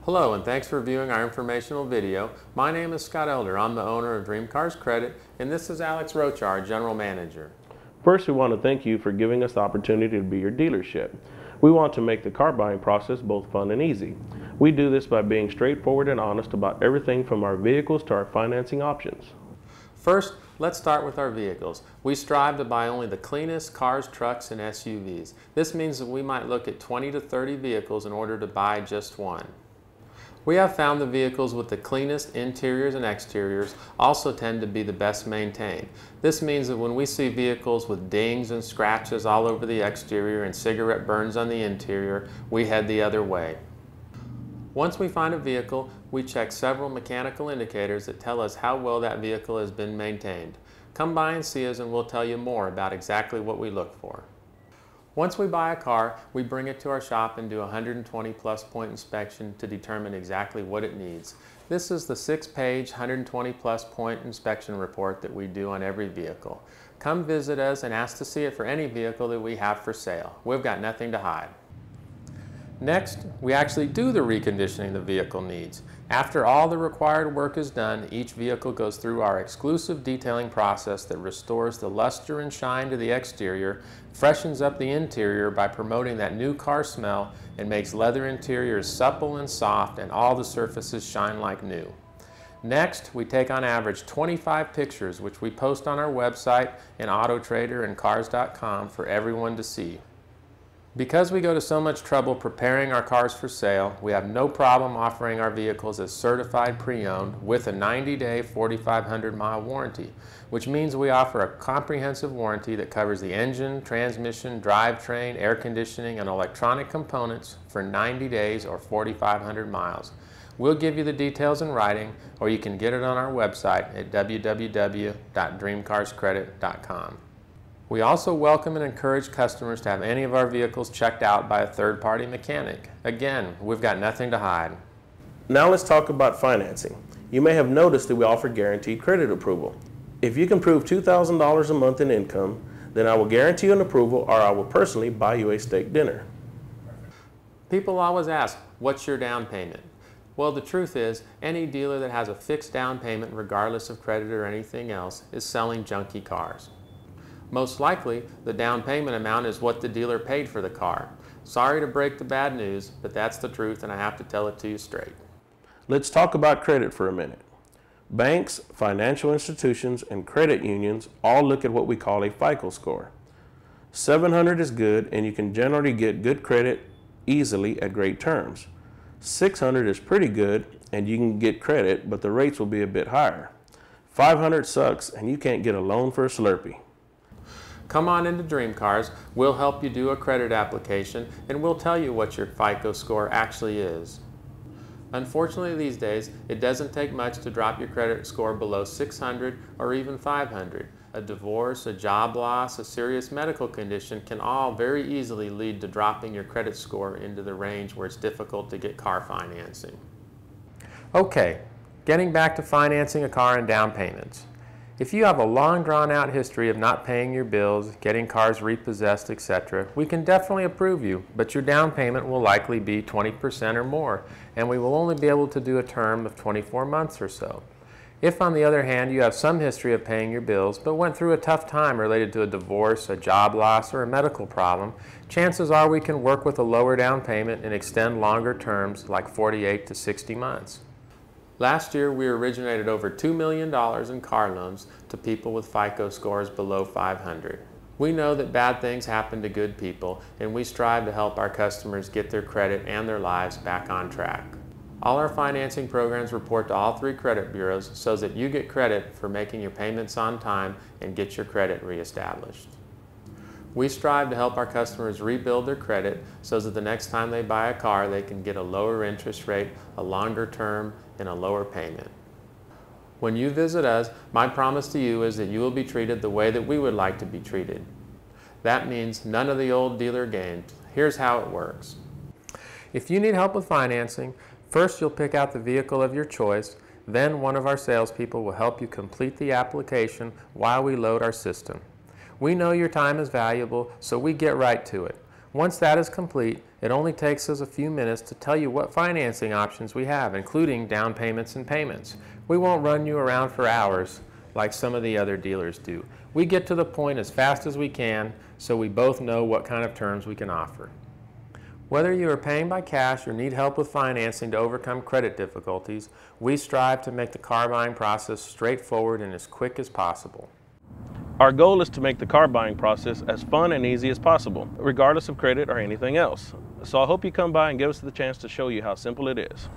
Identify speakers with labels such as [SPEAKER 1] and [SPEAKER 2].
[SPEAKER 1] Hello, and thanks for viewing our informational video. My name is Scott Elder. I'm the owner of Dream Cars Credit, and this is Alex Rocha, our General Manager.
[SPEAKER 2] First, we want to thank you for giving us the opportunity to be your dealership. We want to make the car buying process both fun and easy. We do this by being straightforward and honest about everything from our vehicles to our financing options.
[SPEAKER 1] First, let's start with our vehicles. We strive to buy only the cleanest cars, trucks, and SUVs. This means that we might look at 20 to 30 vehicles in order to buy just one. We have found the vehicles with the cleanest interiors and exteriors also tend to be the best maintained. This means that when we see vehicles with dings and scratches all over the exterior and cigarette burns on the interior, we head the other way. Once we find a vehicle, we check several mechanical indicators that tell us how well that vehicle has been maintained. Come by and see us and we'll tell you more about exactly what we look for. Once we buy a car, we bring it to our shop and do a 120+ point inspection to determine exactly what it needs. This is the 6-page 120+ point inspection report that we do on every vehicle. Come visit us and ask to see it for any vehicle that we have for sale. We've got nothing to hide. Next, we actually do the reconditioning the vehicle needs. After all the required work is done, each vehicle goes through our exclusive detailing process that restores the luster and shine to the exterior, freshens up the interior by promoting that new car smell, and makes leather interiors supple and soft and all the surfaces shine like new. Next, we take on average 25 pictures which we post on our website and AutoTrader and Cars.com for everyone to see. Because we go to so much trouble preparing our cars for sale, we have no problem offering our vehicles as certified pre-owned with a 90-day, 4,500-mile warranty, which means we offer a comprehensive warranty that covers the engine, transmission, drivetrain, air conditioning, and electronic components for 90 days or 4,500 miles. We'll give you the details in writing, or you can get it on our website at www.dreamcarscredit.com. We also welcome and encourage customers to have any of our vehicles checked out by a third-party mechanic. Again, we've got nothing to hide.
[SPEAKER 2] Now let's talk about financing. You may have noticed that we offer guaranteed credit approval. If you can prove $2,000 a month in income, then I will guarantee an approval, or I will personally buy you a steak dinner.
[SPEAKER 1] People always ask, what's your down payment? Well, the truth is, any dealer that has a fixed down payment, regardless of credit or anything else, is selling junky cars. Most likely, the down payment amount is what the dealer paid for the car. Sorry to break the bad news, but that's the truth and I have to tell it to you straight.
[SPEAKER 2] Let's talk about credit for a minute. Banks, financial institutions, and credit unions all look at what we call a FICO score. 700 is good, and you can generally get good credit easily at great terms. 600 is pretty good, and you can get credit, but the rates will be a bit higher. 500 sucks, and you can't get a loan for a Slurpee.
[SPEAKER 1] Come on into Dream Cars, we'll help you do a credit application, and we'll tell you what your FICO score actually is. Unfortunately these days, it doesn't take much to drop your credit score below 600 or even 500. A divorce, a job loss, a serious medical condition can all very easily lead to dropping your credit score into the range where it's difficult to get car financing. Okay, getting back to financing a car and down payments. If you have a long drawn-out history of not paying your bills, getting cars repossessed, etc., we can definitely approve you, but your down payment will likely be 20% or more, and we will only be able to do a term of 24 months or so. If, on the other hand, you have some history of paying your bills, but went through a tough time related to a divorce, a job loss, or a medical problem, chances are we can work with a lower down payment and extend longer terms like 48 to 60 months. Last year, we originated over $2 million in car loans to people with FICO scores below 500. We know that bad things happen to good people, and we strive to help our customers get their credit and their lives back on track. All our financing programs report to all 3 credit bureaus so that you get credit for making your payments on time and get your credit reestablished. We strive to help our customers rebuild their credit so that the next time they buy a car, they can get a lower interest rate, a longer term, and a lower payment. When you visit us, my promise to you is that you will be treated the way that we would like to be treated. That means none of the old dealer games. Here's how it works. If you need help with financing, first you'll pick out the vehicle of your choice, then one of our salespeople will help you complete the application while we load our system. We know your time is valuable, so we get right to it. Once that is complete, it only takes us a few minutes to tell you what financing options we have, including down payments and payments. We won't run you around for hours like some of the other dealers do. We get to the point as fast as we can so we both know what kind of terms we can offer. Whether you are paying by cash or need help with financing to overcome credit difficulties, we strive to make the car buying process straightforward and as quick as possible.
[SPEAKER 2] Our goal is to make the car buying process as fun and easy as possible, regardless of credit or anything else. So I hope you come by and give us the chance to show you how simple it is.